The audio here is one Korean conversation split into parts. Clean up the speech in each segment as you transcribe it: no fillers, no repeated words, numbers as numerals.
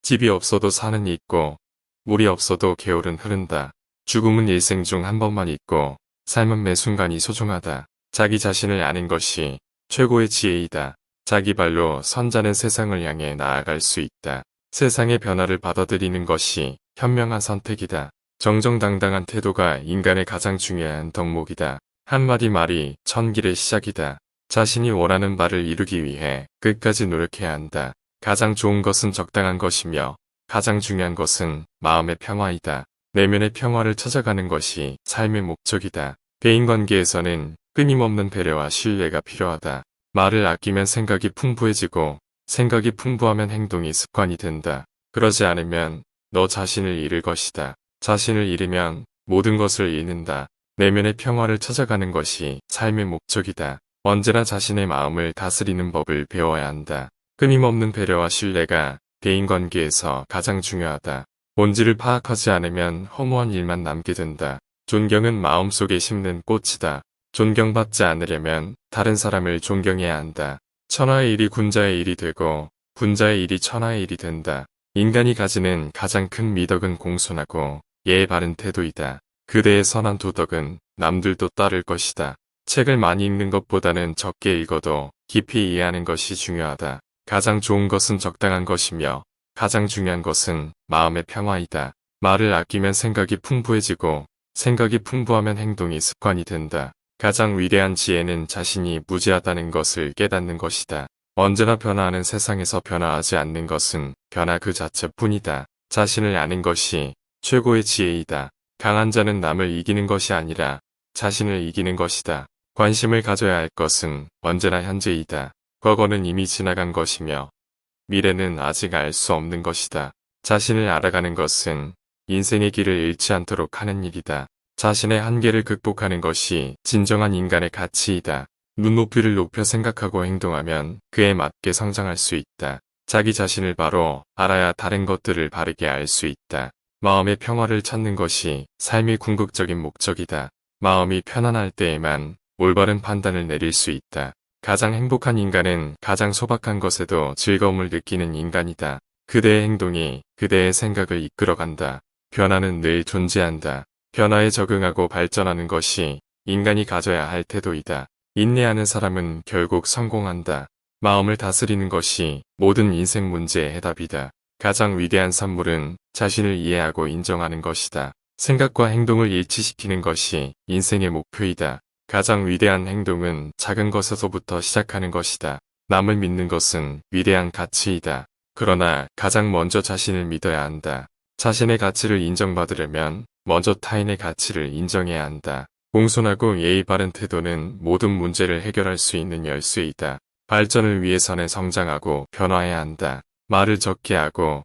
집이 없어도 산은 있고, 물이 없어도 개울은 흐른다. 죽음은 일생 중 한 번만 있고, 삶은 매 순간이 소중하다. 자기 자신을 아는 것이 최고의 지혜이다. 자기 발로 선자는 세상을 향해 나아갈 수 있다. 세상의 변화를 받아들이는 것이 현명한 선택이다. 정정당당한 태도가 인간의 가장 중요한 덕목이다. 한마디 말이 천길의 시작이다. 자신이 원하는 바를 이루기 위해 끝까지 노력해야 한다. 가장 좋은 것은 적당한 것이며 가장 중요한 것은 마음의 평화이다. 내면의 평화를 찾아가는 것이 삶의 목적이다. 대인관계에서는 끊임없는 배려와 신뢰가 필요하다. 말을 아끼면 생각이 풍부해지고 생각이 풍부하면 행동이 습관이 된다. 그러지 않으면 너 자신을 잃을 것이다. 자신을 잃으면 모든 것을 잃는다. 내면의 평화를 찾아가는 것이 삶의 목적이다. 언제나 자신의 마음을 다스리는 법을 배워야 한다. 끊임없는 배려와 신뢰가 대인관계에서 가장 중요하다. 본질을 파악하지 않으면 허무한 일만 남게 된다. 존경은 마음속에 심는 꽃이다. 존경받지 않으려면 다른 사람을 존경해야 한다. 천하의 일이 군자의 일이 되고 군자의 일이 천하의 일이 된다. 인간이 가지는 가장 큰 미덕은 공손하고 예의 바른 태도이다. 그대의 선한 도덕은 남들도 따를 것이다. 책을 많이 읽는 것보다는 적게 읽어도 깊이 이해하는 것이 중요하다. 가장 좋은 것은 적당한 것이며 가장 중요한 것은 마음의 평화이다. 말을 아끼면 생각이 풍부해지고 생각이 풍부하면 행동이 습관이 된다. 가장 위대한 지혜는 자신이 무지하다는 것을 깨닫는 것이다. 언제나 변화하는 세상에서 변화하지 않는 것은 변화 그 자체뿐이다. 자신을 아는 것이 최고의 지혜이다. 강한 자는 남을 이기는 것이 아니라 자신을 이기는 것이다. 관심을 가져야 할 것은 언제나 현재이다. 과거는 이미 지나간 것이며 미래는 아직 알 수 없는 것이다. 자신을 알아가는 것은 인생의 길을 잃지 않도록 하는 일이다. 자신의 한계를 극복하는 것이 진정한 인간의 가치이다. 눈높이를 높여 생각하고 행동하면 그에 맞게 성장할 수 있다. 자기 자신을 바로 알아야 다른 것들을 바르게 알 수 있다. 마음의 평화를 찾는 것이 삶의 궁극적인 목적이다. 마음이 편안할 때에만 올바른 판단을 내릴 수 있다. 가장 행복한 인간은 가장 소박한 것에도 즐거움을 느끼는 인간이다. 그대의 행동이 그대의 생각을 이끌어간다. 변화는 늘 존재한다. 변화에 적응하고 발전하는 것이 인간이 가져야 할 태도이다. 인내하는 사람은 결국 성공한다. 마음을 다스리는 것이 모든 인생 문제의 해답이다. 가장 위대한 선물은 자신을 이해하고 인정하는 것이다. 생각과 행동을 일치시키는 것이 인생의 목표이다. 가장 위대한 행동은 작은 것에서부터 시작하는 것이다. 남을 믿는 것은 위대한 가치이다. 그러나 가장 먼저 자신을 믿어야 한다. 자신의 가치를 인정받으려면 먼저 타인의 가치를 인정해야 한다. 공손하고 예의 바른 태도는 모든 문제를 해결할 수 있는 열쇠이다. 발전을 위해서는 성장하고 변화해야 한다. 말을 적게 하고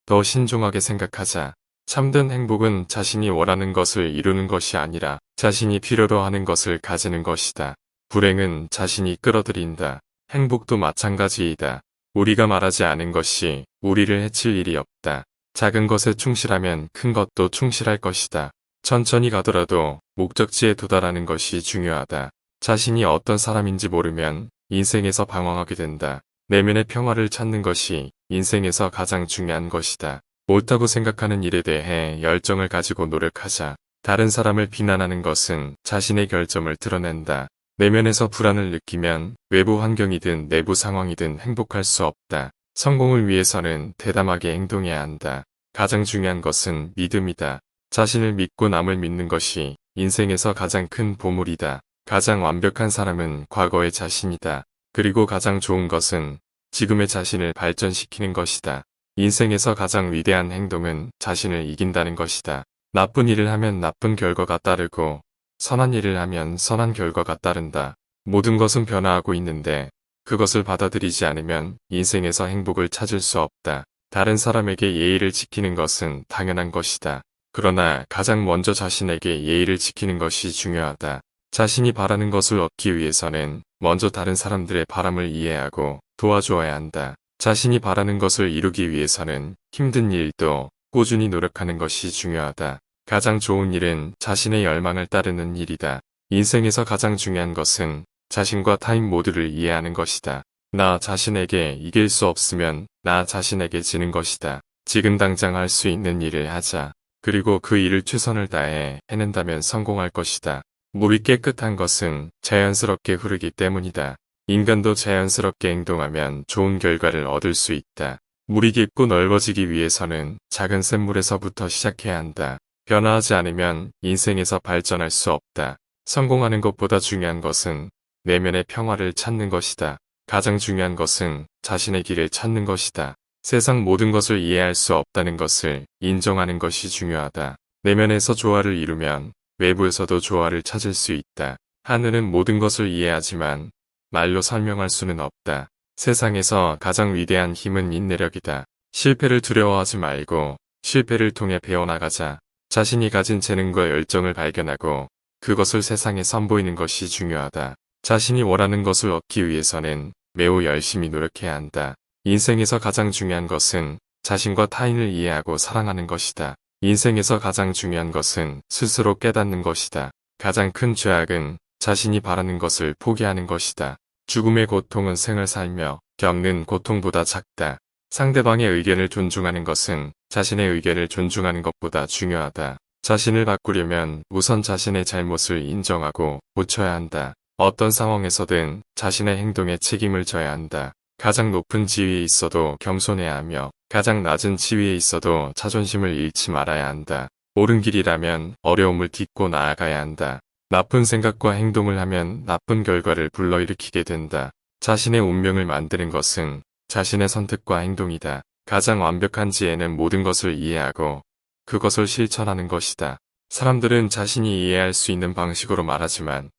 더 신중하게 생각하자. 참된 행복은 자신이 원하는 것을 이루는 것이 아니라 자신이 필요로 하는 것을 가지는 것이다. 불행은 자신이 끌어들인다. 행복도 마찬가지이다. 우리가 말하지 않은 것이 우리를 해칠 일이 없다. 작은 것에 충실하면 큰 것도 충실할 것이다. 천천히 가더라도 목적지에 도달하는 것이 중요하다. 자신이 어떤 사람인지 모르면 인생에서 방황하게 된다. 내면의 평화를 찾는 것이 인생에서 가장 중요한 것이다. 옳다고 생각하는 일에 대해 열정을 가지고 노력하자. 다른 사람을 비난하는 것은 자신의 결점을 드러낸다. 내면에서 불안을 느끼면 외부 환경이든 내부 상황이든 행복할 수 없다. 성공을 위해서는 대담하게 행동해야 한다. 가장 중요한 것은 믿음이다. 자신을 믿고 남을 믿는 것이 인생에서 가장 큰 보물이다. 가장 완벽한 사람은 과거의 자신이다. 그리고 가장 좋은 것은 지금의 자신을 발전시키는 것이다. 인생에서 가장 위대한 행동은 자신을 이긴다는 것이다. 나쁜 일을 하면 나쁜 결과가 따르고 선한 일을 하면 선한 결과가 따른다. 모든 것은 변화하고 있는데 그것을 받아들이지 않으면 인생에서 행복을 찾을 수 없다. 다른 사람에게 예의를 지키는 것은 당연한 것이다. 그러나 가장 먼저 자신에게 예의를 지키는 것이 중요하다. 자신이 바라는 것을 얻기 위해서는 먼저 다른 사람들의 바람을 이해하고 도와주어야 한다. 자신이 바라는 것을 이루기 위해서는 힘든 일도 꾸준히 노력하는 것이 중요하다. 가장 좋은 일은 자신의 열망을 따르는 일이다. 인생에서 가장 중요한 것은 자신과 타인 모두를 이해하는 것이다. 나 자신에게 이길 수 없으면 나 자신에게 지는 것이다. 지금 당장 할 수 있는 일을 하자. 그리고 그 일을 최선을 다해 해낸다면 성공할 것이다. 물이 깨끗한 것은 자연스럽게 흐르기 때문이다. 인간도 자연스럽게 행동하면 좋은 결과를 얻을 수 있다. 물이 깊고 넓어지기 위해서는 작은 샘물에서부터 시작해야 한다. 변화하지 않으면 인생에서 발전할 수 없다. 성공하는 것보다 중요한 것은 내면의 평화를 찾는 것이다. 가장 중요한 것은 자신의 길을 찾는 것이다. 세상 모든 것을 이해할 수 없다는 것을 인정하는 것이 중요하다. 내면에서 조화를 이루면 외부에서도 조화를 찾을 수 있다. 하늘은 모든 것을 이해하지만 말로 설명할 수는 없다. 세상에서 가장 위대한 힘은 인내력이다. 실패를 두려워하지 말고 실패를 통해 배워나가자. 자신이 가진 재능과 열정을 발견하고 그것을 세상에 선보이는 것이 중요하다. 자신이 원하는 것을 얻기 위해서는 매우 열심히 노력해야 한다. 인생에서 가장 중요한 것은 자신과 타인을 이해하고 사랑하는 것이다. 인생에서 가장 중요한 것은 스스로 깨닫는 것이다. 가장 큰 죄악은 자신이 바라는 것을 포기하는 것이다. 죽음의 고통은 생을 살며 겪는 고통보다 작다. 상대방의 의견을 존중하는 것은 자신의 의견을 존중하는 것보다 중요하다. 자신을 바꾸려면 우선 자신의 잘못을 인정하고 고쳐야 한다. 어떤 상황에서든 자신의 행동에 책임을 져야 한다. 가장 높은 지위에 있어도 겸손해야 하며 가장 낮은 지위에 있어도 자존심을 잃지 말아야 한다. 옳은 길이라면 어려움을 딛고 나아가야 한다. 나쁜 생각과 행동을 하면 나쁜 결과를 불러일으키게 된다. 자신의 운명을 만드는 것은 자신의 선택과 행동이다. 가장 완벽한 지혜는 모든 것을 이해하고 그것을 실천하는 것이다. 사람들은 자신이 이해할 수 있는 방식으로 말하지만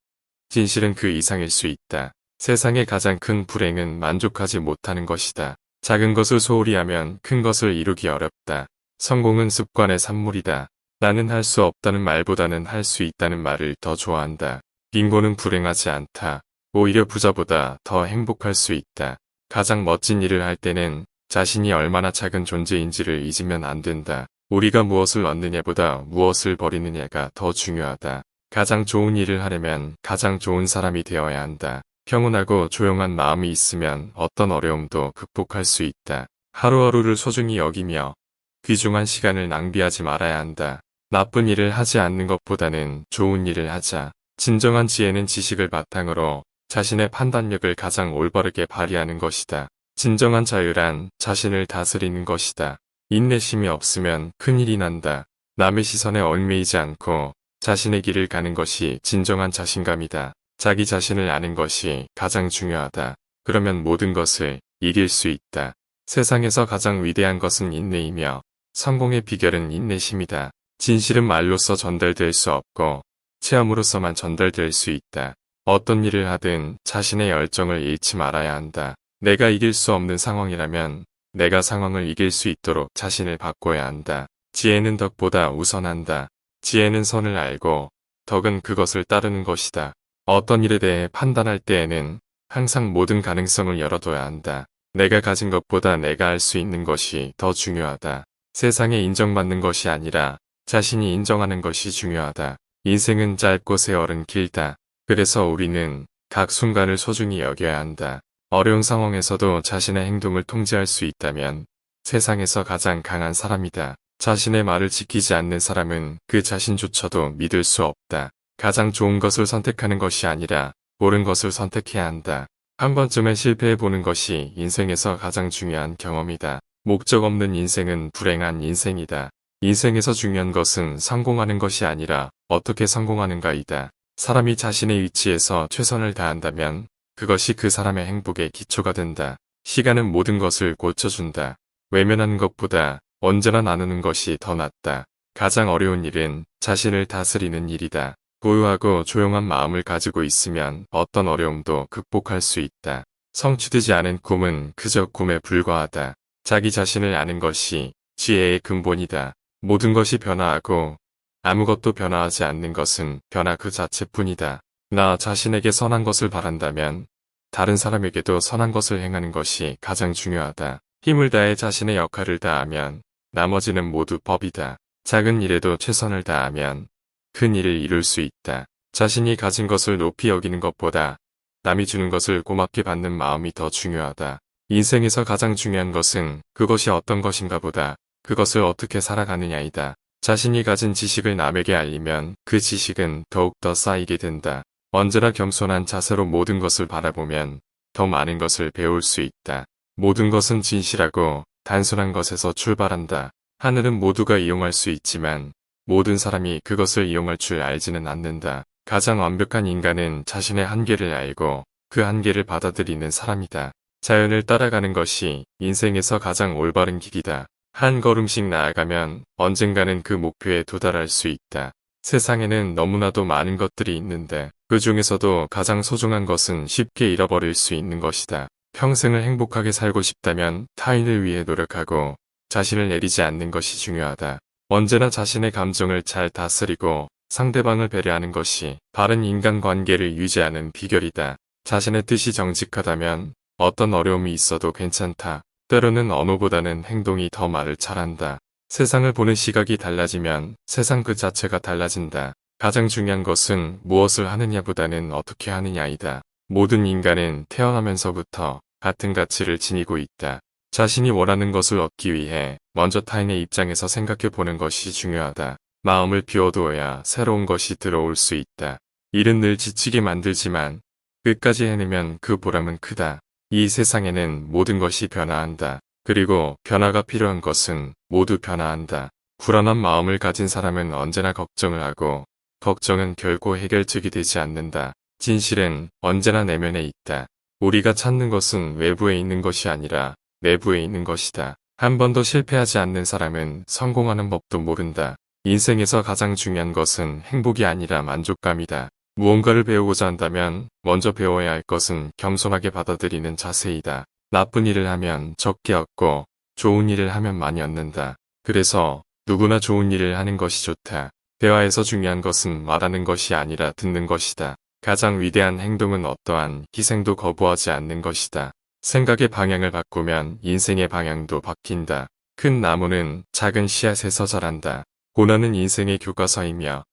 진실은 그 이상일 수 있다. 세상의 가장 큰 불행은 만족하지 못하는 것이다. 작은 것을 소홀히 하면 큰 것을 이루기 어렵다. 성공은 습관의 산물이다. 나는 할 수 없다는 말보다는 할 수 있다는 말을 더 좋아한다. 빈곤은 불행하지 않다. 오히려 부자보다 더 행복할 수 있다. 가장 멋진 일을 할 때는 자신이 얼마나 작은 존재인지를 잊으면 안 된다. 우리가 무엇을 얻느냐보다 무엇을 버리느냐가 더 중요하다. 가장 좋은 일을 하려면 가장 좋은 사람이 되어야 한다. 평온하고 조용한 마음이 있으면 어떤 어려움도 극복할 수 있다. 하루하루를 소중히 여기며 귀중한 시간을 낭비하지 말아야 한다. 나쁜 일을 하지 않는 것보다는 좋은 일을 하자. 진정한 지혜는 지식을 바탕으로 자신의 판단력을 가장 올바르게 발휘하는 것이다. 진정한 자유란 자신을 다스리는 것이다. 인내심이 없으면 큰일이 난다. 남의 시선에 얽매이지 않고 자신의 길을 가는 것이 진정한 자신감이다. 자기 자신을 아는 것이 가장 중요하다. 그러면 모든 것을 이길 수 있다. 세상에서 가장 위대한 것은 인내이며 성공의 비결은 인내심이다. 진실은 말로써 전달될 수 없고 체험으로서만 전달될 수 있다. 어떤 일을 하든 자신의 열정을 잃지 말아야 한다. 내가 이길 수 없는 상황이라면 내가 상황을 이길 수 있도록 자신을 바꿔야 한다. 지혜는 덕보다 우선한다. 지혜는 선을 알고 덕은 그것을 따르는 것이다. 어떤 일에 대해 판단할 때에는 항상 모든 가능성을 열어둬야 한다. 내가 가진 것보다 내가 할 수 있는 것이 더 중요하다. 세상에 인정받는 것이 아니라 자신이 인정하는 것이 중요하다. 인생은 짧고 세월은 길다. 그래서 우리는 각 순간을 소중히 여겨야 한다. 어려운 상황에서도 자신의 행동을 통제할 수 있다면 세상에서 가장 강한 사람이다. 자신의 말을 지키지 않는 사람은 그 자신조차도 믿을 수 없다. 가장 좋은 것을 선택하는 것이 아니라 옳은 것을 선택해야 한다. 한 번쯤은 실패해보는 것이 인생에서 가장 중요한 경험이다. 목적 없는 인생은 불행한 인생이다. 인생에서 중요한 것은 성공하는 것이 아니라 어떻게 성공하는가이다. 사람이 자신의 위치에서 최선을 다한다면 그것이 그 사람의 행복의 기초가 된다. 시간은 모든 것을 고쳐준다. 외면하는 것보다 언제나 나누는 것이 더 낫다. 가장 어려운 일은 자신을 다스리는 일이다. 고요하고 조용한 마음을 가지고 있으면 어떤 어려움도 극복할 수 있다. 성취되지 않은 꿈은 그저 꿈에 불과하다. 자기 자신을 아는 것이 지혜의 근본이다. 모든 것이 변화하고 아무것도 변화하지 않는 것은 변화 그 자체뿐이다. 나 자신에게 선한 것을 바란다면 다른 사람에게도 선한 것을 행하는 것이 가장 중요하다. 힘을 다해 자신의 역할을 다하면 나머지는 모두 법이다. 작은 일에도 최선을 다하면 큰 일을 이룰 수 있다. 자신이 가진 것을 높이 여기는 것보다 남이 주는 것을 고맙게 받는 마음이 더 중요하다. 인생에서 가장 중요한 것은 그것이 어떤 것인가 보다 그것을 어떻게 살아가느냐이다. 자신이 가진 지식을 남에게 알리면 그 지식은 더욱더 쌓이게 된다. 언제나 겸손한 자세로 모든 것을 바라보면 더 많은 것을 배울 수 있다. 모든 것은 진실하고 단순한 것에서 출발한다. 하늘은 모두가 이용할 수 있지만 모든 사람이 그것을 이용할 줄 알지는 않는다. 가장 완벽한 인간은 자신의 한계를 알고 그 한계를 받아들이는 사람이다. 자연을 따라가는 것이 인생에서 가장 올바른 길이다. 한 걸음씩 나아가면 언젠가는 그 목표에 도달할 수 있다. 세상에는 너무나도 많은 것들이 있는데 그 중에서도 가장 소중한 것은 쉽게 잃어버릴 수 있는 것이다. 평생을 행복하게 살고 싶다면 타인을 위해 노력하고 자신을 내리지 않는 것이 중요하다. 언제나 자신의 감정을 잘 다스리고 상대방을 배려하는 것이 바른 인간관계를 유지하는 비결이다. 자신의 뜻이 정직하다면 어떤 어려움이 있어도 괜찮다. 때로는 언어보다는 행동이 더 말을 잘한다. 세상을 보는 시각이 달라지면 세상 그 자체가 달라진다. 가장 중요한 것은 무엇을 하느냐보다는 어떻게 하느냐이다. 모든 인간은 태어나면서부터 같은 가치를 지니고 있다. 자신이 원하는 것을 얻기 위해 먼저 타인의 입장에서 생각해 보는 것이 중요하다. 마음을 비워두어야 새로운 것이 들어올 수 있다. 일은 늘 지치게 만들지만 끝까지 해내면 그 보람은 크다. 이 세상에는 모든 것이 변화한다. 그리고 변화가 필요한 것은 모두 변화한다. 불안한 마음을 가진 사람은 언제나 걱정을 하고 걱정은 결코 해결책이 되지 않는다. 진실은 언제나 내면에 있다. 우리가 찾는 것은 외부에 있는 것이 아니라 내부에 있는 것이다. 한 번도 실패하지 않는 사람은 성공하는 법도 모른다. 인생에서 가장 중요한 것은 행복이 아니라 만족감이다. 무언가를 배우고자 한다면 먼저 배워야 할 것은 겸손하게 받아들이는 자세이다. 나쁜 일을 하면 적게 얻고 좋은 일을 하면 많이 얻는다. 그래서 누구나 좋은 일을 하는 것이 좋다. 대화에서 중요한 것은 말하는 것이 아니라 듣는 것이다. 가장 위대한 행동은 어떠한 희생도 거부하지 않는 것이다. 생각의 방향을 바꾸면 인생의 방향도 바뀐다. 큰 나무는 작은 씨앗에서 자란다. 고난은 인생의 교과서이며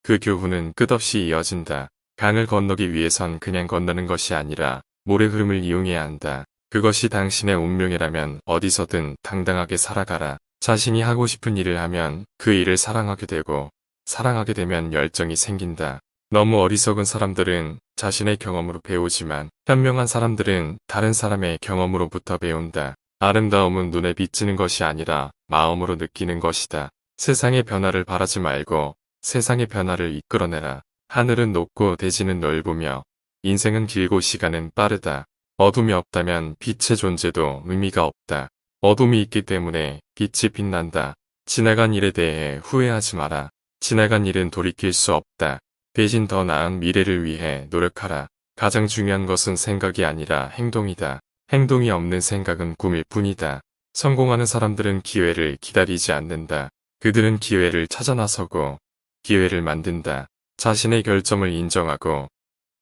그 교훈은 끝없이 이어진다. 강을 건너기 위해선 그냥 건너는 것이 아니라 물의 흐름을 이용해야 한다. 그것이 당신의 운명이라면 어디서든 당당하게 살아가라. 자신이 하고 싶은 일을 하면 그 일을 사랑하게 되고 사랑하게 되면 열정이 생긴다. 너무 어리석은 사람들은 자신의 경험으로 배우지만 현명한 사람들은 다른 사람의 경험으로부터 배운다. 아름다움은 눈에 비치는 것이 아니라 마음으로 느끼는 것이다. 세상의 변화를 바라지 말고 세상의 변화를 이끌어내라. 하늘은 높고 대지는 넓으며 인생은 길고 시간은 빠르다. 어둠이 없다면 빛의 존재도 의미가 없다. 어둠이 있기 때문에 빛이 빛난다. 지나간 일에 대해 후회하지 마라. 지나간 일은 돌이킬 수 없다. 대신 더 나은 미래를 위해 노력하라. 가장 중요한 것은 생각이 아니라 행동이다. 행동이 없는 생각은 꿈일 뿐이다. 성공하는 사람들은 기회를 기다리지 않는다. 그들은 기회를 찾아 나서고 기회를 만든다. 자신의 결점을 인정하고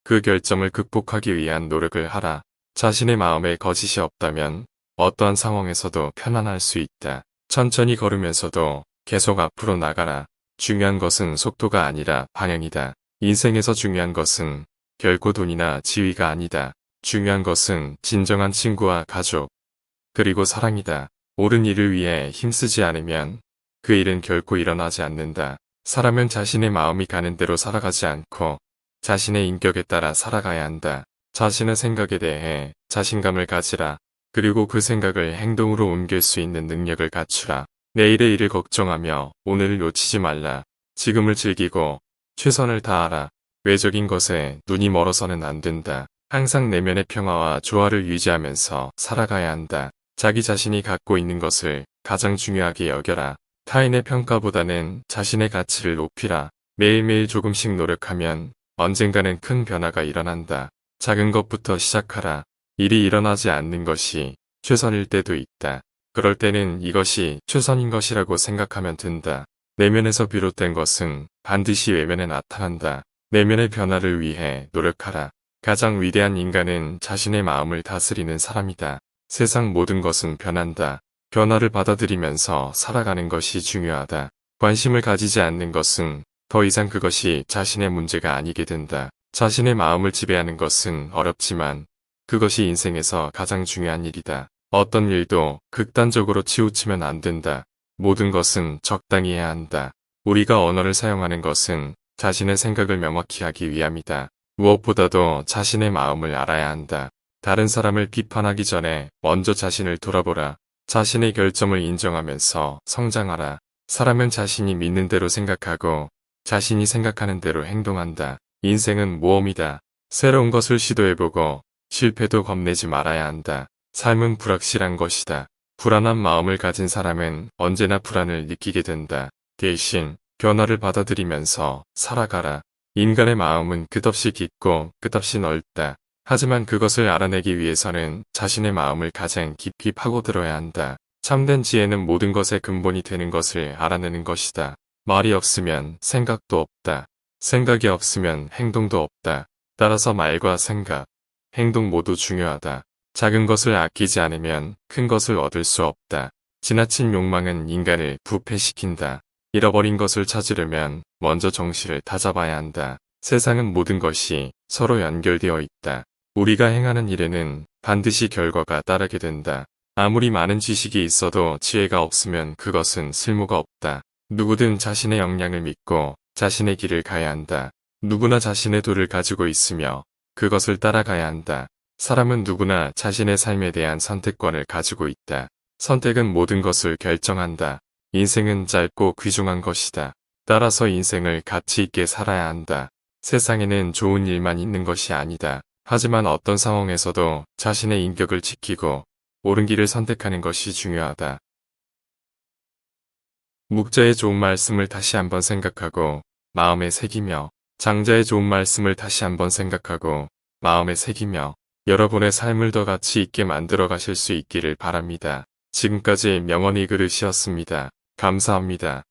그 결점을 극복하기 위한 노력을 하라. 자신의 마음에 거짓이 없다면 어떠한 상황에서도 편안할 수 있다. 천천히 걸으면서도 계속 앞으로 나가라. 중요한 것은 속도가 아니라 방향이다. 인생에서 중요한 것은 결코 돈이나 지위가 아니다. 중요한 것은 진정한 친구와 가족, 그리고 사랑이다. 옳은 일을 위해 힘쓰지 않으면 그 일은 결코 일어나지 않는다. 사람은 자신의 마음이 가는 대로 살아가지 않고 자신의 인격에 따라 살아가야 한다. 자신의 생각에 대해 자신감을 가지라. 그리고 그 생각을 행동으로 옮길 수 있는 능력을 갖추라. 내일의 일을 걱정하며 오늘을 놓치지 말라. 지금을 즐기고 최선을 다하라. 외적인 것에 눈이 멀어서는 안 된다. 항상 내면의 평화와 조화를 유지하면서 살아가야 한다. 자기 자신이 갖고 있는 것을 가장 중요하게 여겨라. 타인의 평가보다는 자신의 가치를 높이라. 매일매일 조금씩 노력하면 언젠가는 큰 변화가 일어난다. 작은 것부터 시작하라. 일이 일어나지 않는 것이 최선일 때도 있다. 그럴 때는 이것이 최선인 것이라고 생각하면 된다. 내면에서 비롯된 것은 반드시 외면에 나타난다. 내면의 변화를 위해 노력하라. 가장 위대한 인간은 자신의 마음을 다스리는 사람이다. 세상 모든 것은 변한다. 변화를 받아들이면서 살아가는 것이 중요하다. 관심을 가지지 않는 것은 더 이상 그것이 자신의 문제가 아니게 된다. 자신의 마음을 지배하는 것은 어렵지만 그것이 인생에서 가장 중요한 일이다. 어떤 일도 극단적으로 치우치면 안 된다. 모든 것은 적당히 해야 한다. 우리가 언어를 사용하는 것은 자신의 생각을 명확히 하기 위함이다. 무엇보다도 자신의 마음을 알아야 한다. 다른 사람을 비판하기 전에 먼저 자신을 돌아보라. 자신의 결점을 인정하면서 성장하라. 사람은 자신이 믿는 대로 생각하고 자신이 생각하는 대로 행동한다. 인생은 모험이다. 새로운 것을 시도해보고 실패도 겁내지 말아야 한다. 삶은 불확실한 것이다. 불안한 마음을 가진 사람은 언제나 불안을 느끼게 된다. 대신 변화를 받아들이면서 살아가라. 인간의 마음은 끝없이 깊고 끝없이 넓다. 하지만 그것을 알아내기 위해서는 자신의 마음을 가장 깊이 파고들어야 한다. 참된 지혜는 모든 것의 근본이 되는 것을 알아내는 것이다. 말이 없으면 생각도 없다. 생각이 없으면 행동도 없다. 따라서 말과 생각, 행동 모두 중요하다. 작은 것을 아끼지 않으면 큰 것을 얻을 수 없다. 지나친 욕망은 인간을 부패시킨다. 잃어버린 것을 찾으려면 먼저 정신을 다잡아야 한다. 세상은 모든 것이 서로 연결되어 있다. 우리가 행하는 일에는 반드시 결과가 따르게 된다. 아무리 많은 지식이 있어도 지혜가 없으면 그것은 쓸모가 없다. 누구든 자신의 역량을 믿고 자신의 길을 가야 한다. 누구나 자신의 도를 가지고 있으며 그것을 따라가야 한다. 사람은 누구나 자신의 삶에 대한 선택권을 가지고 있다. 선택은 모든 것을 결정한다. 인생은 짧고 귀중한 것이다. 따라서 인생을 가치 있게 살아야 한다. 세상에는 좋은 일만 있는 것이 아니다. 하지만 어떤 상황에서도 자신의 인격을 지키고 옳은 길을 선택하는 것이 중요하다. 묵자의 좋은 말씀을 다시 한번 생각하고 마음에 새기며 장자의 좋은 말씀을 다시 한번 생각하고 마음에 새기며 여러분의 삶을 더 가치 있게 만들어 가실 수 있기를 바랍니다. 지금까지 명언이 그릇이었습니다. 감사합니다.